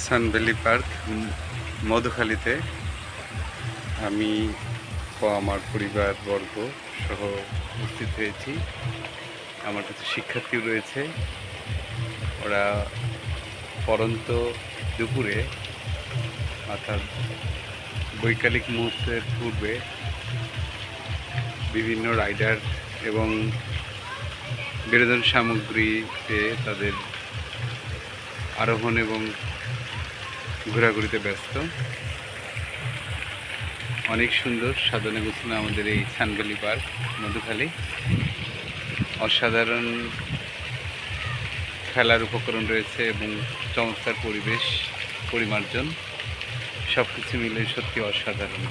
সানভ্যালি park মধুখালীতে আমি ও আমার পরিবারবর্গ সহ উপস্থিত হয়েছি। আমার কিছু শিক্ষার্থীও রয়েছে। ওরা পড়ন্ত দুপুরে অর্থাৎ বৈকালিক মুহূর্তের পূর্বে বিভিন্ন রাইডার এবং বিনোদন সামগ্রীতে তাদের আরোহণ এবং ঘোরাঘুরিতে ব্যস্ত। অনেক সুন্দর সাজানো গোছানো আমাদের এই সানভ্যালি পার্ক মধুখালী। অসাধারণ খেলার উপকরণ রয়েছে এবং চমৎকার পরিবেশ পরিমার্জন, সব কিছু মিলে সত্যি অসাধারণ।